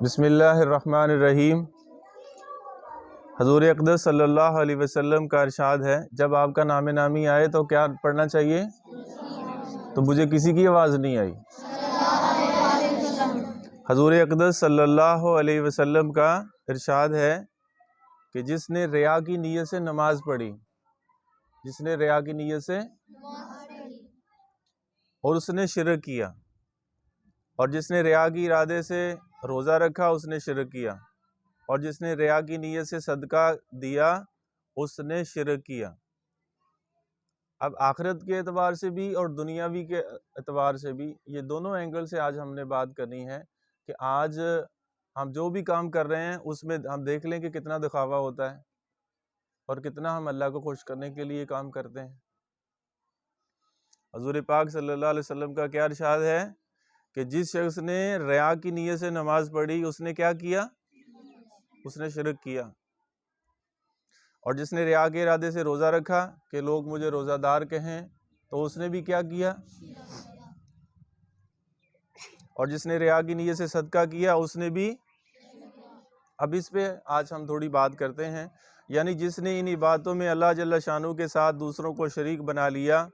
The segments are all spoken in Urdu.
بسم اللہ الرحمن الرحیم۔ حضور اقدس صلی اللہ علیہ وسلم کا ارشاد ہے، جب آپ کا نام نامی آئے تو کیا پڑھنا چاہیے؟ تو مجھے کسی کی آواز نہیں آئی۔ حضور اقدس صلی اللہ علیہ وسلم کا ارشاد ہے کہ جس نے ریا کی نیت سے نماز پڑھی، جس نے ریا کی نیت سے اور اس نے شرک کیا، اور جس نے ریا کی ارادے سے روزہ رکھا اس نے شرک کیا، اور جس نے ریا کی نیت سے صدقہ دیا اس نے شرک کیا۔ اب آخرت کے اعتبار سے بھی اور دنیاوی کے اعتبار سے بھی یہ دونوں اینگل سے آج ہم نے بات کرنی ہے کہ آج ہم جو بھی کام کر رہے ہیں اس میں ہم دیکھ لیں کہ کتنا دکھاوا ہوتا ہے اور کتنا ہم اللہ کو خوش کرنے کے لیے کام کرتے ہیں۔ حضور پاک صلی اللہ علیہ وسلم کا کیا ارشاد ہے کہ جس شخص نے ریا کی نیت سے نماز پڑھی اس نے کیا کیا؟ اس نے شرک کیا۔ اور جس نے ریا کے ارادے سے روزہ رکھا کہ لوگ مجھے روزہ دار کہیں تو اس نے بھی کیا کیا؟ اور جس نے ریا کی نیت سے صدقہ کیا اس نے بھی۔ اب اس پہ آج ہم تھوڑی بات کرتے ہیں، یعنی جس نے ان عبادتوں میں اللہ جل شانہ کے ساتھ دوسروں کو شریک بنا لیا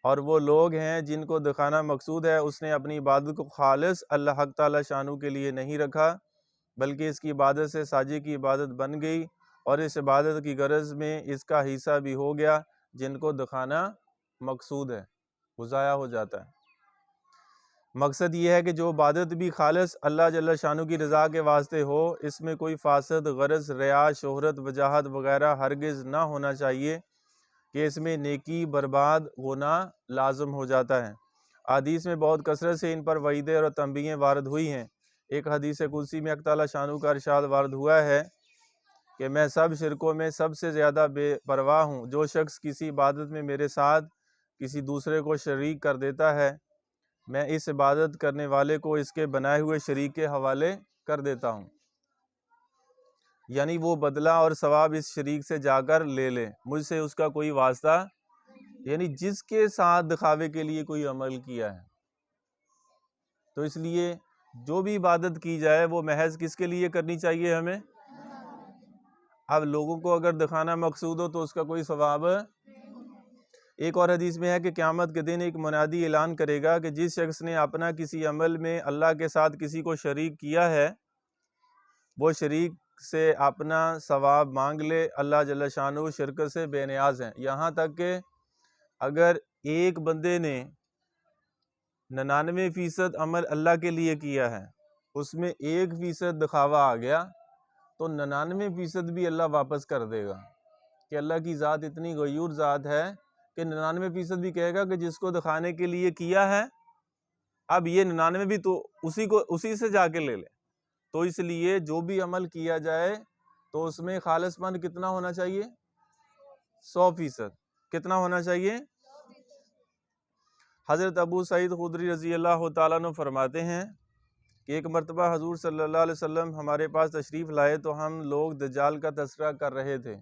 اور وہ لوگ ہیں جن کو دکھانا مقصود ہے، اس نے اپنی عبادت کو خالص اللہ حق تعالی شانہ کے لیے نہیں رکھا بلکہ اس کی عبادت سے ساجی کی عبادت بن گئی، اور اس عبادت کی غرض میں اس کا حصہ بھی ہو گیا جن کو دکھانا مقصود ہے، وہ ضائع ہو جاتا ہے۔ مقصد یہ ہے کہ جو عبادت بھی خالص اللہ جل شانہ کی رضا کے واسطے ہو، اس میں کوئی فاسد غرض، ریا، شہرت، وجاہت وغیرہ ہرگز نہ ہونا چاہیے کہ اس میں نیکی برباد ہونا لازم ہو جاتا ہے۔ حدیث میں بہت کثرت سے ان پر وعیدیں اور تنبیہیں وارد ہوئی ہیں۔ ایک حدیث قدسی میں حق تعالی شانہ کا ارشاد وارد ہوا ہے کہ میں سب شرکوں میں سب سے زیادہ بے پرواہ ہوں، جو شخص کسی عبادت میں میرے ساتھ کسی دوسرے کو شریک کر دیتا ہے میں اس عبادت کرنے والے کو اس کے بنائے ہوئے شریک کے حوالے کر دیتا ہوں، یعنی وہ بدلہ اور ثواب اس شریک سے جا کر لے لے، مجھ سے اس کا کوئی واسطہ، یعنی جس کے ساتھ دکھاوے کے لیے کوئی عمل کیا ہے۔ تو اس لیے جو بھی عبادت کی جائے وہ محض کس کے لیے کرنی چاہیے ہمیں؟ اب لوگوں کو اگر دکھانا مقصود ہو تو اس کا کوئی ثواب۔ ایک اور حدیث میں ہے کہ قیامت کے دن ایک منادی اعلان کرے گا کہ جس شخص نے اپنا کسی عمل میں اللہ کے ساتھ کسی کو شریک کیا ہے وہ شریک سے اپنا ثواب مانگ لے، اللہ جل شانہ شرکت سے بے نیاز ہیں۔ یہاں تک کہ اگر ایک بندے نے 99% عمل اللہ کے لیے کیا ہے، اس میں 1% دکھاوا آ گیا تو 99% بھی اللہ واپس کر دے گا، کہ اللہ کی ذات اتنی غیور ذات ہے کہ 99% بھی کہے گا کہ جس کو دکھانے کے لیے کیا ہے اب یہ 99 بھی تو اسی سے جا کے لے لے۔ تو اس لیے جو بھی عمل کیا جائے تو اس میں خالص پن کتنا ہونا چاہیے؟ 100%۔ کتنا ہونا چاہیے؟ حضرت ابو سعید خدری رضی اللہ تعالیٰ عنہ فرماتے ہیں کہ ایک مرتبہ حضور صلی اللہ علیہ وسلم ہمارے پاس تشریف لائے تو ہم لوگ دجال کا تذکرہ کر رہے تھے۔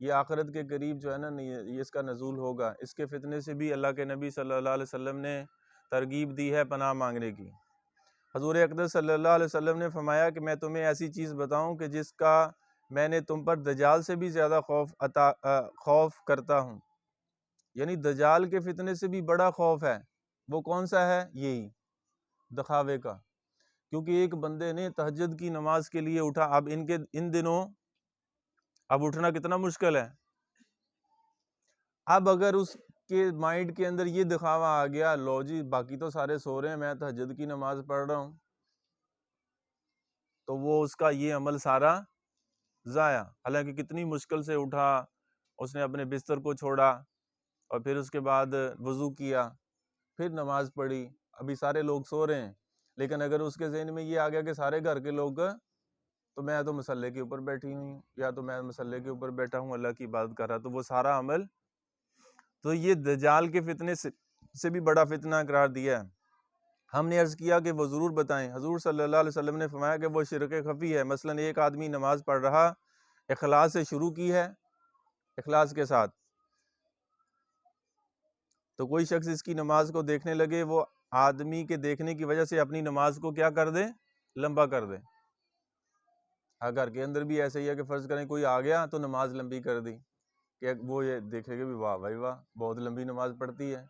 یہ آخرت کے قریب جو ہے نا یہ اس کا نزول ہوگا، اس کے فتنے سے بھی اللہ کے نبی صلی اللہ علیہ وسلم نے ترغیب دی ہے پناہ مانگنے کی۔ حضور اقدس صلی اللہ علیہ وسلم نے فرمایا کہ میں تمہیں ایسی چیز بتاؤں کہ جس کا میں نے تم پر دجال سے بھی زیادہ خوف کرتا ہوں، یعنی دجال کے فتنے سے بھی بڑا خوف ہے۔ وہ کون سا ہے؟ یہی دکھاوے کا، کیونکہ ایک بندے نے تہجد کی نماز کے لیے اٹھا، اب ان دنوں اب اٹھنا کتنا مشکل ہے، اب اگر اس کے مائنڈ کے اندر یہ دکھاوا آ گیا لو جی باقی تو سارے سو رہے ہیں میں تہجد کی نماز پڑھ رہا ہوں، تو وہ اس کا یہ عمل سارا ضائع، حالانکہ کتنی مشکل سے اٹھا، اس نے اپنے بستر کو چھوڑا اور پھر اس کے بعد وضو کیا، پھر نماز پڑھی، ابھی سارے لوگ سو رہے ہیں، لیکن اگر اس کے ذہن میں یہ آ گیا کہ سارے گھر کے لوگ تو میں تو مصلی کے اوپر بیٹھی ہوں یا تو میں مصلی کے اوپر بیٹھا ہوں اللہ کی عبادت کر رہا، تو وہ سارا عمل، تو یہ دجال کے فتنے سے بھی بڑا فتنہ قرار دیا ہے۔ ہم نے عرض کیا کہ وہ ضرور بتائیں۔ حضور صلی اللہ علیہ وسلم نے فرمایا کہ وہ شرک خفی ہے، مثلا ایک آدمی نماز پڑھ رہا، اخلاص سے شروع کی ہے، اخلاص کے ساتھ، تو کوئی شخص اس کی نماز کو دیکھنے لگے، وہ آدمی کے دیکھنے کی وجہ سے اپنی نماز کو کیا کر دے؟ لمبا کر دیں۔ گھر کے اندر بھی ایسے ہی ہے کہ فرض کریں کوئی آ گیا تو نماز لمبی کر دی، کہ وہ یہ دیکھے گا بھی واہ بھائی واہ بہت لمبی نماز پڑھتی ہے،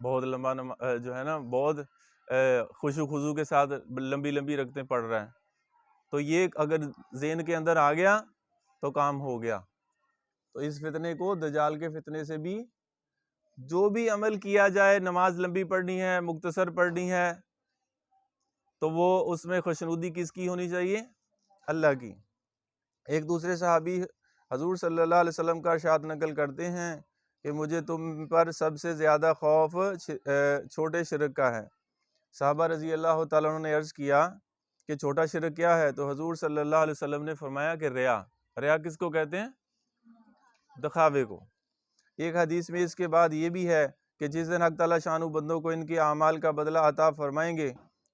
بہت لمبا جو ہے نا بہت خشوع خضوع کے ساتھ لمبی لمبی رکعتیں پڑھ رہا ہے، تو یہ اگر ذہن کے اندر آ گیا تو کام ہو گیا۔ تو اس فتنے کو، دجال کے فتنے سے بھی جو بھی عمل کیا جائے، نماز لمبی پڑھنی ہے، مختصر پڑھنی ہے، تو وہ اس میں خوشنودی کس کی ہونی چاہیے؟ اللہ کی۔ ایک دوسرے صحابی حضور صلی اللہ علیہ وسلم کا ارشاد نقل کرتے ہیں کہ مجھے تم پر سب سے زیادہ خوف چھوٹے شرک کا ہے۔ صحابہ رضی اللہ تعالیٰ عنہ نے عرض کیا کہ چھوٹا شرک کیا ہے؟ تو حضور صلی اللہ علیہ وسلم نے فرمایا کہ ریا۔ ریا کس کو کہتے ہیں؟ دکھاوے کو۔ ایک حدیث میں اس کے بعد یہ بھی ہے کہ جس دن حق تعالیٰ شانو بندوں کو ان کے اعمال کا بدلہ عطا فرمائیں گے،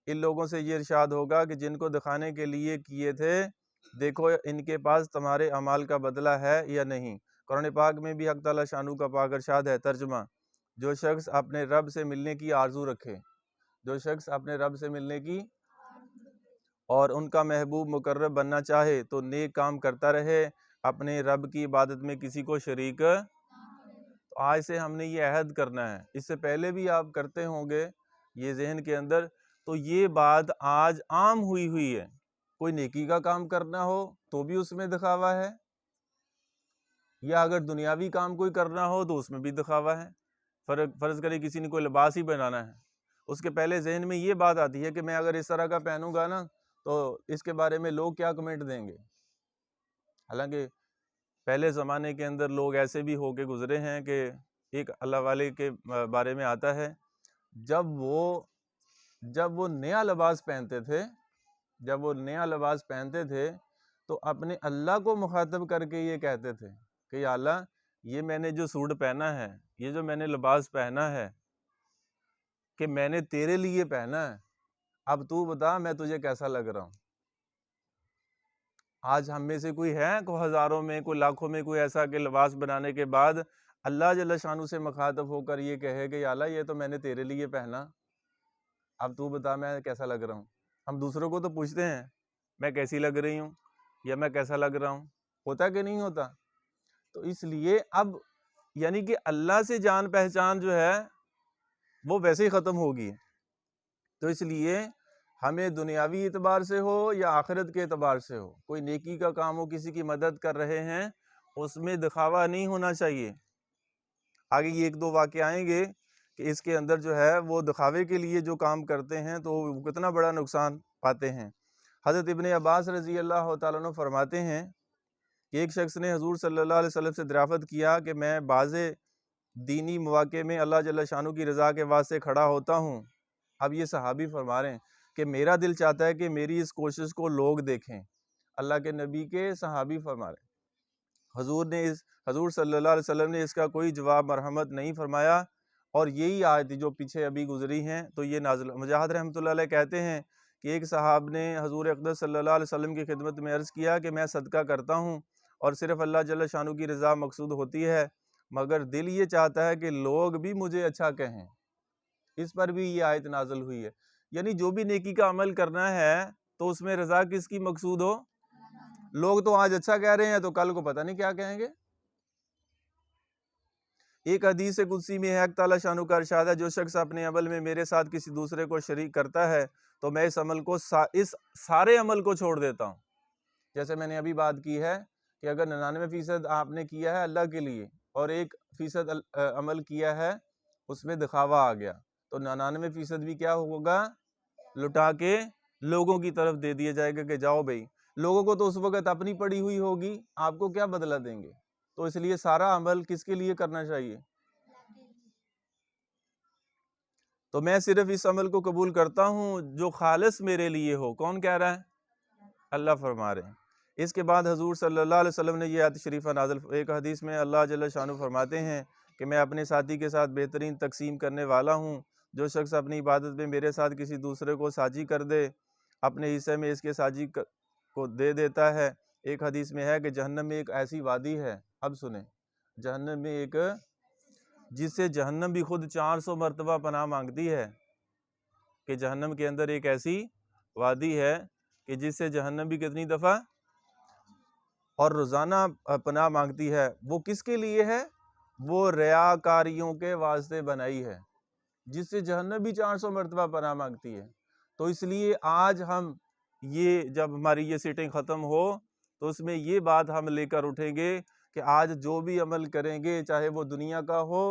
ان لوگوں سے یہ ارشاد ہوگا کہ جن کو دکھانے کے لیے کیے تھے، دیکھو ان کے پاس تمہارے اعمال کا بدلہ ہے یا نہیں۔ قرآن پاک میں بھی حق تعالیٰ شانو کا پاک ارشاد ہے، ترجمہ: جو شخص اپنے رب سے ملنے کی آرزو رکھے، جو شخص اپنے رب سے ملنے کی اور ان کا محبوب مقرب بننا چاہے تو نیک کام کرتا رہے، اپنے رب کی عبادت میں کسی کو شریک۔ تو آج سے ہم نے یہ عہد کرنا ہے، اس سے پہلے بھی آپ کرتے ہوں گے یہ ذہن کے اندر، تو یہ بات آج عام ہوئی ہے۔ کوئی نیکی کا کام کرنا ہو تو بھی اس میں دکھاوا ہے، یا اگر دنیاوی کام کوئی کرنا ہو تو اس میں بھی دکھاوا ہے۔ فرض کرے کسی نے کوئی لباس ہی بنانا ہے، اس کے پہلے ذہن میں یہ بات آتی ہے کہ میں اگر اس طرح کا پہنوں گا نا تو اس کے بارے میں لوگ کیا کمنٹ دیں گے۔ حالانکہ پہلے زمانے کے اندر لوگ ایسے بھی ہو کے گزرے ہیں کہ ایک اللہ والے کے بارے میں آتا ہے، جب وہ نیا لباس پہنتے تھے تو اپنے اللہ کو مخاطب کر کے یہ کہتے تھے کہ یا اللہ، یہ میں نے جو سوٹ پہنا ہے، یہ جو میں نے لباس پہنا ہے، کہ میں نے تیرے لیے پہنا ہے، اب تو بتا میں تجھے کیسا لگ رہا ہوں۔ آج ہم میں سے کوئی ہے، کوئی ہزاروں میں، کوئی لاکھوں میں کوئی ایسا کہ لباس بنانے کے بعد اللہ جل شانہ سے مخاطب ہو کر یہ کہے کہ یا اللہ، یہ تو میں نے تیرے لیے پہنا، اب تو بتا میں کیسا لگ رہا ہوں۔ ہم دوسروں کو تو پوچھتے ہیں میں کیسی لگ رہی ہوں یا میں کیسا لگ رہا ہوں، ہوتا کہ نہیں ہوتا؟ تو اس لیے اب یعنی کہ اللہ سے جان پہچان جو ہے وہ ویسے ہی ختم ہوگی۔ تو اس لیے ہمیں دنیاوی اعتبار سے ہو یا آخرت کے اعتبار سے ہو، کوئی نیکی کا کام ہو، کسی کی مدد کر رہے ہیں، اس میں دکھاوا نہیں ہونا چاہیے۔ آگے یہ ایک دو واقعے آئیں گے کہ اس کے اندر جو ہے وہ دکھاوے کے لیے جو کام کرتے ہیں تو وہ کتنا بڑا نقصان پاتے ہیں۔ حضرت ابن عباس رضی اللہ تعالیٰ عنہ فرماتے ہیں کہ ایک شخص نے حضور صلی اللہ علیہ وسلم سے دریافت کیا کہ میں بعض دینی مواقع میں اللہ جل شانہ کی رضا کے واسطے کھڑا ہوتا ہوں۔ اب یہ صحابی فرما رہے ہیں کہ میرا دل چاہتا ہے کہ میری اس کوشش کو لوگ دیکھیں۔ اللہ کے نبی کے صحابی فرما رہے ہیں، حضور صلی اللہ علیہ وسلم نے اس کا کوئی جواب مرحمت نہیں فرمایا، اور یہی آیت جو پیچھے ابھی گزری ہیں تو یہ نازل۔ مجاہد رحمۃ اللہ علیہ کہتے ہیں کہ ایک صحاب نے حضور اقدس صلی اللہ علیہ وسلم کی خدمت میں عرض کیا کہ میں صدقہ کرتا ہوں اور صرف اللہ جل شانہ کی رضا مقصود ہوتی ہے، مگر دل یہ چاہتا ہے کہ لوگ بھی مجھے اچھا کہیں۔ اس پر بھی یہ آیت نازل ہوئی ہے، یعنی جو بھی نیکی کا عمل کرنا ہے تو اس میں رضا کس کی مقصود ہو۔ لوگ تو آج اچھا کہہ رہے ہیں تو کل کو پتہ نہیں کیا کہیں گے۔ ایک حدیث قدسی میں حق تعالیٰ شانہ کا ارشاد ہے، جو شخص اپنے عمل میں میرے ساتھ کسی دوسرے کو شریک کرتا ہے تو میں اس سارے عمل کو چھوڑ دیتا ہوں۔ جیسے میں نے ابھی بات کی ہے کہ اگر 99% آپ نے کیا ہے اللہ کے لیے اور 1% عمل کیا ہے اس میں دکھاوا آ گیا، تو 99% بھی کیا ہوگا؟ لٹا کے لوگوں کی طرف دے دیا جائے گا کہ جاؤ بھائی۔ لوگوں کو تو اس وقت اپنی پڑی ہوئی ہوگی، آپ کو کیا بدلہ دیں گے؟ تو اس لیے سارا عمل کس کے لیے کرنا چاہیے؟ تو میں صرف اس عمل کو قبول کرتا ہوں جو خالص میرے لیے ہو۔ کون کہہ رہا ہے؟ اللہ فرما رہے ہیں۔ اس کے بعد حضور صلی اللہ علیہ وسلم نے یہ آیت شریفہ نازل، ایک حدیث میں اللہ جل شانہ فرماتے ہیں کہ میں اپنے ساتھی کے ساتھ بہترین تقسیم کرنے والا ہوں۔ جو شخص اپنی عبادت میں میرے ساتھ کسی دوسرے کو ساجی کر دے، اپنے حصے میں اس کے ساجی کو دے دیتا ہے۔ ایک حدیث میں ہے کہ جہنم میں ایک ایسی وادی ہے، اب سنیں، جہنم میں ایک، جس سے جہنم بھی خود 400 مرتبہ پناہ مانگتی ہے، کہ جہنم کے اندر ایک ایسی وادی ہے کہ جس سے جہنم بھی کتنی دفعہ اور روزانہ پناہ مانگتی ہے، وہ کس کے لیے ہے؟ وہ ریاکاریوں کے واسطے بنائی ہے، جس سے جہنم بھی 400 مرتبہ پناہ مانگتی ہے۔ تو اس لیے آج ہم یہ جب ہماری یہ سیٹنگ ختم ہو تو اس میں یہ بات ہم لے کر اٹھیں گے کہ آج جو بھی عمل کریں گے، چاہے وہ دنیا کا ہو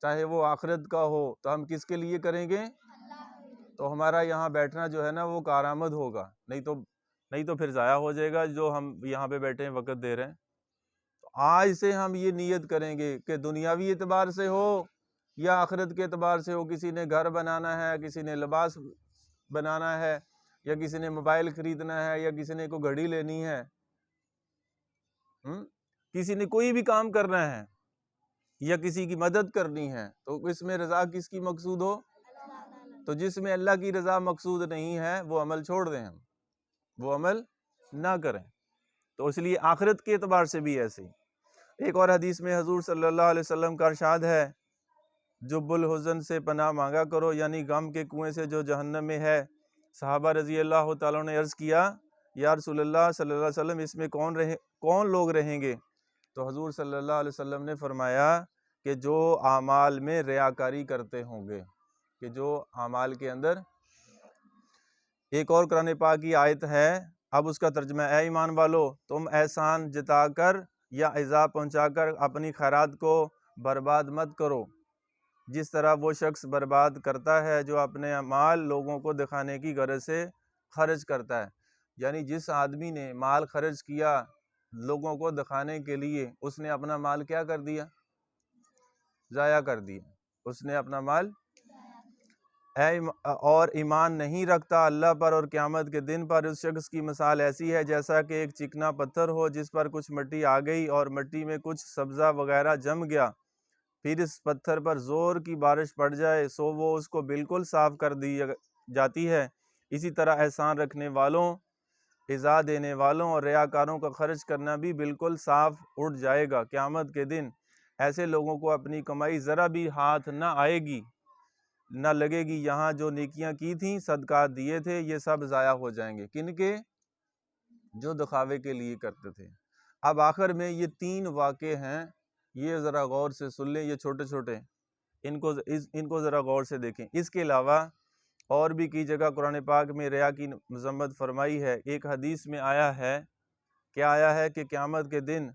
چاہے وہ آخرت کا ہو، تو ہم کس کے لیے کریں گے؟ تو ہمارا یہاں بیٹھنا جو ہے نا وہ کارآمد ہوگا، نہیں تو پھر ضائع ہو جائے گا جو ہم یہاں پہ بیٹھے ہیں، وقت دے رہے ہیں۔ تو آج سے ہم یہ نیت کریں گے کہ دنیاوی اعتبار سے ہو یا آخرت کے اعتبار سے ہو، کسی نے گھر بنانا ہے، کسی نے لباس بنانا ہے، یا کسی نے موبائل خریدنا ہے، یا کسی نے کوئی گھڑی لینی ہے، کسی نے کوئی بھی کام کرنا ہے یا کسی کی مدد کرنی ہے، تو اس میں رضا کس کی مقصود ہو؟ تو جس میں اللہ کی رضا مقصود نہیں ہے وہ عمل چھوڑ دیں، ہم وہ عمل نہ کریں۔ تو اس لیے آخرت کے اعتبار سے بھی ایسے ہی۔ ایک اور حدیث میں حضور صلی اللہ علیہ وسلم کا ارشاد ہے، جب الحزن سے پناہ مانگا کرو، یعنی غم کے کنویں سے جو جہنم میں ہے۔ صحابہ رضی اللہ تعالیٰ نے عرض کیا، یا رسول اللہ صلی اللہ علیہ وسلم، اس میں کون لوگ رہیں گے؟ تو حضور صلی اللہ علیہ وسلم نے فرمایا کہ جو اعمال میں ریاکاری کرتے ہوں گے، کہ جو اعمال کے اندر۔ ایک اور قرآن پاک کی آیت ہے، اب اس کا ترجمہ، اے ایمان والو، تم احسان جتا کر یا ایذا پہنچا کر اپنی خیرات کو برباد مت کرو، جس طرح وہ شخص برباد کرتا ہے جو اپنے مال لوگوں کو دکھانے کی غرض سے خرچ کرتا ہے۔ یعنی جس آدمی نے مال خرچ کیا لوگوں کو دکھانے کے لیے، اس نے اپنا مال کیا کر دیا؟ ضائع کر دیا، اس نے اپنا مال۔ اور ایمان نہیں رکھتا اللہ پر اور قیامت کے دن پر، اس شخص کی مثال ایسی ہے جیسا کہ ایک چکنا پتھر ہو جس پر کچھ مٹی آ گئی اور مٹی میں کچھ سبزہ وغیرہ جم گیا، پھر اس پتھر پر زور کی بارش پڑ جائے سو وہ اس کو بالکل صاف کر دی جاتی ہے۔ اسی طرح احسان رکھنے والوں، عزا دینے والوں اور ریاکاروں کا خرچ کرنا بھی بالکل صاف اٹھ جائے گا قیامت کے دن۔ ایسے لوگوں کو اپنی کمائی ذرا بھی ہاتھ نہ آئے گی، نہ لگے گی، یہاں جو نیکیاں کی تھیں، صدقات دیے تھے، یہ سب ضائع ہو جائیں گے۔ کن کے؟ جو دکھاوے کے لیے کرتے تھے۔ اب آخر میں یہ 3 واقعے ہیں، یہ ذرا غور سے سن لیں، یہ چھوٹے چھوٹے، ان کو ذرا غور سے دیکھیں۔ اس کے علاوہ اور بھی کئی جگہ قرآن پاک میں ریا کی مذمت فرمائی ہے۔ ایک حدیث میں آیا ہے، کیا آیا ہے کہ قیامت کے دن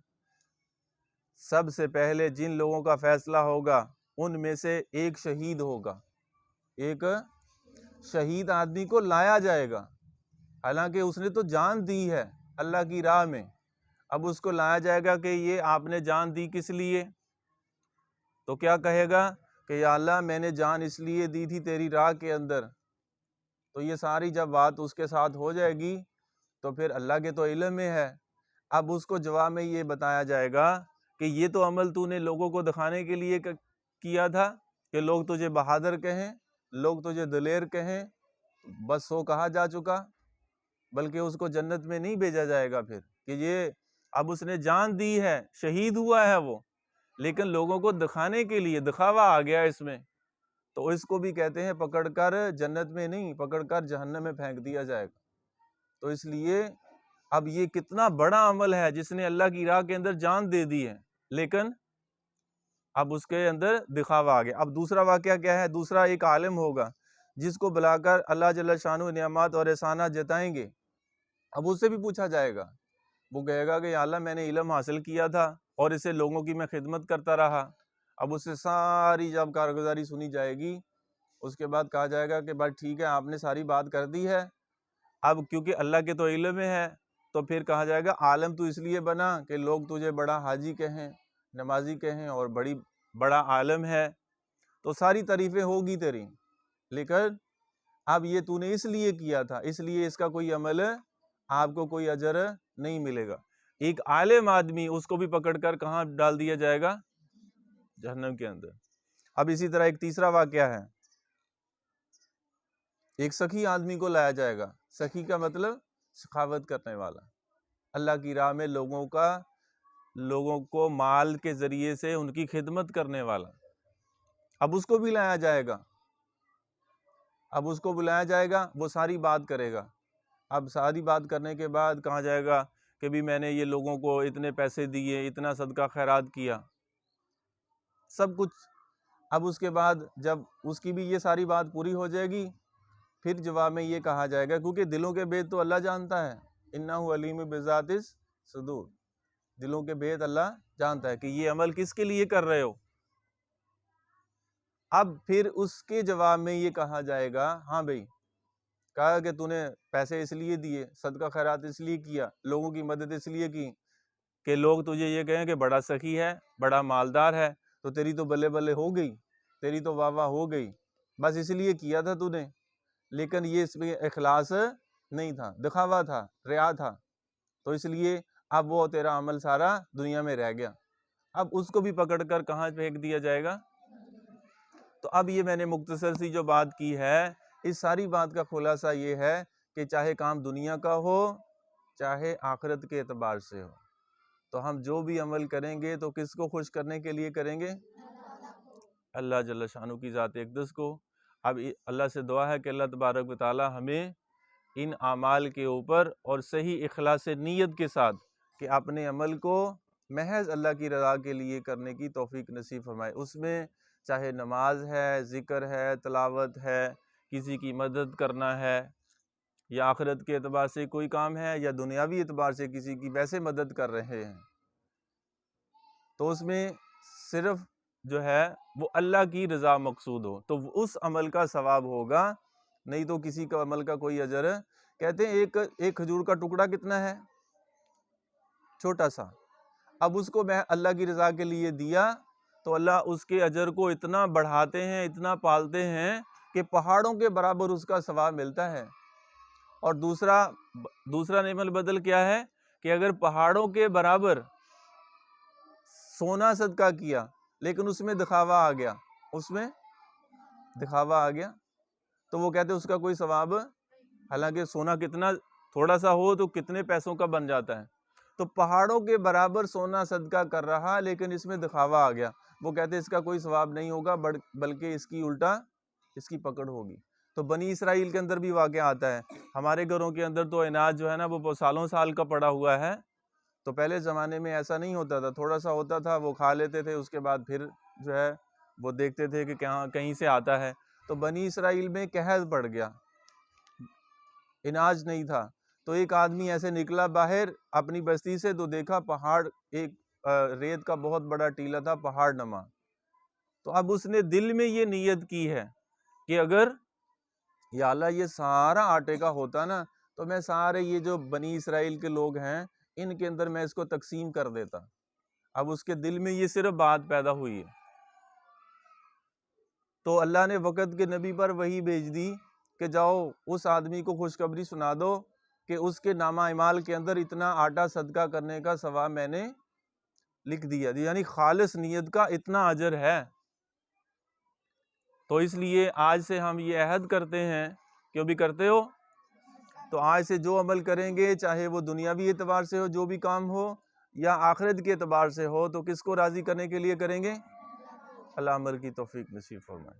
سب سے پہلے جن لوگوں کا فیصلہ ہوگا ان میں سے ایک شہید ہوگا، ایک شہید آدمی کو لایا جائے گا، حالانکہ اس نے تو جان دی ہے اللہ کی راہ میں۔ اب اس کو لایا جائے گا کہ یہ آپ نے جان دی کس لیے؟ تو کیا کہے گا کہ یا اللہ میں نے جان اس لیے دی تھی تیری راہ کے اندر۔ تو یہ ساری جب بات اس کے ساتھ ہو جائے گی تو پھر اللہ کے تو علم میں ہے۔ اب اس کو جواب میں یہ بتایا جائے گا کہ یہ تو عمل تو نے لوگوں کو دکھانے کے لیے کیا تھا کہ لوگ تجھے بہادر کہیں، لوگ تجھے دلیر کہیں، بس وہ کہا جا چکا، بلکہ اس کو جنت میں نہیں بھیجا جائے گا پھر، کہ یہ اب اس نے جان دی ہے، شہید ہوا ہے وہ، لیکن لوگوں کو دکھانے کے لیے دکھاوا آ گیا اس میں، تو اس کو بھی کہتے ہیں پکڑ کر جنت میں نہیں، پکڑ کر جہنم میں پھینک دیا جائے گا۔ تو اس لیے اب یہ کتنا بڑا عمل ہے جس نے اللہ کی راہ کے اندر جان دے دی ہے، لیکن اب اس کے اندر دکھاوا آ گیا۔ اب دوسرا واقعہ کیا ہے؟ دوسرا ایک عالم ہوگا جس کو بلا کر اللہ جل شانہ نعمات اور احسانات جتائیں گے۔ اب اس سے بھی پوچھا جائے گا، وہ کہے گا کہ یا اللہ میں نے علم حاصل کیا تھا اور اسے لوگوں کی میں خدمت کرتا رہا۔ اب اس سے ساری جب کارگزاری سنی جائے گی، اس کے بعد کہا جائے گا کہ بات ٹھیک ہے، آپ نے ساری بات کر دی ہے۔ اب کیونکہ اللہ کے تو علم میں ہے تو پھر کہا جائے گا عالم تو اس لیے بنا کہ لوگ تجھے بڑا حاجی کہیں، نمازی کہیں اور بڑا عالم ہے، تو ساری تعریفیں ہوگی تیری، لیکن اب یہ تو نے اس لیے کیا تھا، اس لیے اس کا کوئی عمل آپ کو کوئی اجر نہیں ملے گا۔ ایک عالم آدمی، اس کو بھی پکڑ کر کہاں ڈال دیا جائے گا؟ جہنم کے اندر۔ اب اسی طرح ایک تیسرا واقعہ ہے، ایک سخی آدمی کو لایا جائے گا۔ سخی کا مطلب سخاوت کرنے والا، اللہ کی راہ میں لوگوں کو مال کے ذریعے سے ان کی خدمت کرنے والا۔ اب اس کو بھی لایا جائے گا، وہ ساری بات کرے گا اب ساری بات کرنے کے بعد کہا جائے گا کہ بھی میں نے یہ لوگوں کو اتنے پیسے دیے، اتنا صدقہ خیرات کیا، سب کچھ۔ اب اس کے بعد جب اس کی بھی یہ ساری بات پوری ہو جائے گی، پھر جواب میں یہ کہا جائے گا، کیونکہ دلوں کے بھید تو اللہ جانتا ہے، انہ علیم بذات الصدور، دلوں کے بھید اللہ جانتا ہے کہ یہ عمل کس کے لیے کر رہے ہو۔ اب پھر اس کے جواب میں یہ کہا جائے گا، ہاں بھئی، کہا کہ تو نے پیسے اس لیے دیے، صدقہ خیرات اس لیے کیا، لوگوں کی مدد اس لیے کی کہ لوگ تجھے یہ کہیں کہ بڑا سخی ہے، بڑا مالدار ہے، تو تیری تو بلے بلے ہو گئی، تیری تو واہ واہ ہو گئی، بس اس لیے کیا تھا تو نے، لیکن یہ اس میں اخلاص نہیں تھا، دکھاوا تھا، ریا تھا، تو اس لیے اب وہ تیرا عمل سارا دنیا میں رہ گیا۔ اب اس کو بھی پکڑ کر کہاں پھینک دیا جائے گا؟ تو اب یہ میں نے مختصر سی جو بات کی ہے، اس ساری بات کا خلاصہ یہ ہے کہ چاہے کام دنیا کا ہو چاہے آخرت کے اعتبار سے ہو، تو ہم جو بھی عمل کریں گے تو کس کو خوش کرنے کے لیے کریں گے؟ اللہ جل شانہ کی ذات اقدس کو۔ اب اللہ سے دعا ہے کہ اللہ تبارک و تعالی ہمیں ان اعمال کے اوپر اور صحیح اخلاص نیت کے ساتھ کہ اپنے عمل کو محض اللہ کی رضا کے لیے کرنے کی توفیق نصیب فرمائے، اس میں چاہے نماز ہے، ذکر ہے، تلاوت ہے، کسی کی مدد کرنا ہے، یا آخرت کے اعتبار سے کوئی کام ہے، یا دنیاوی اعتبار سے کسی کی ویسے مدد کر رہے ہیں، تو اس میں صرف جو ہے وہ اللہ کی رضا مقصود ہو تو اس عمل کا ثواب ہوگا، نہیں تو کسی کا عمل کا کوئی اجر۔ کہتے ہیں ایک کھجور کا ٹکڑا کتنا ہے؟ چھوٹا سا، اب اس کو میں اللہ کی رضا کے لیے دیا تو اللہ اس کے اجر کو اتنا بڑھاتے ہیں، اتنا پالتے ہیں کہ پہاڑوں کے برابر اس کا ثواب ملتا ہے۔ اور دوسرا نعم البدل کیا ہے کہ اگر پہاڑوں کے برابر سونا صدقہ کیا لیکن اس میں دکھاوا آ گیا، تو وہ کہتے ہیں اس کا کوئی ثواب، حالانکہ سونا کتنا تھوڑا سا ہو تو کتنے پیسوں کا بن جاتا ہے، تو پہاڑوں کے برابر سونا صدقہ کر رہا لیکن اس میں دکھاوا آ گیا، وہ کہتے ہیں اس کا کوئی ثواب نہیں ہوگا بلکہ اس کی الٹا اس کی پکڑ ہوگی۔ تو بنی اسرائیل کے اندر بھی واقعہ آتا ہے، ہمارے گھروں کے اندر تو اناج جو ہے نا وہ سالوں سال کا پڑا ہوا ہے، تو پہلے زمانے میں ایسا نہیں ہوتا تھا، تھوڑا سا ہوتا تھا وہ کھا لیتے تھے، اس کے بعد پھر جو ہے وہ دیکھتے تھے کہ کہیں سے آتا ہے، تو بنی اسرائیل میں قحط پڑ گیا، اناج نہیں تھا، تو ایک آدمی ایسے نکلا باہر اپنی بستی سے تو دیکھا پہاڑ، ایک ریت کا بہت بڑا ٹیلا تھا پہاڑ نما، تو اب اس نے دل میں یہ نیت کی ہے کہ اگر یا اللہ یہ سارا آٹے کا ہوتا نا تو میں سارے یہ جو بنی اسرائیل کے لوگ ہیں ان کے اندر میں اس کو تقسیم کر دیتا۔ اب اس کے دل میں یہ صرف بات پیدا ہوئی ہے، تو اللہ نے وقت کے نبی پر وحی بھیج دی کہ جاؤ اس آدمی کو خوشخبری سنا دو کہ اس کے نامہ اعمال کے اندر اتنا آٹا صدقہ کرنے کا ثواب میں نے لکھ دیا، یعنی خالص نیت کا اتنا اجر ہے۔ تو اس لیے آج سے ہم یہ عہد کرتے ہیں، کیوں بھی کرتے ہو، تو آج سے جو عمل کریں گے چاہے وہ دنیاوی اعتبار سے ہو، جو بھی کام ہو، یا آخرت کے اعتبار سے ہو، تو کس کو راضی کرنے کے لیے کریں گے؟ اللہ عمل کی توفیق نصیب فرمائے۔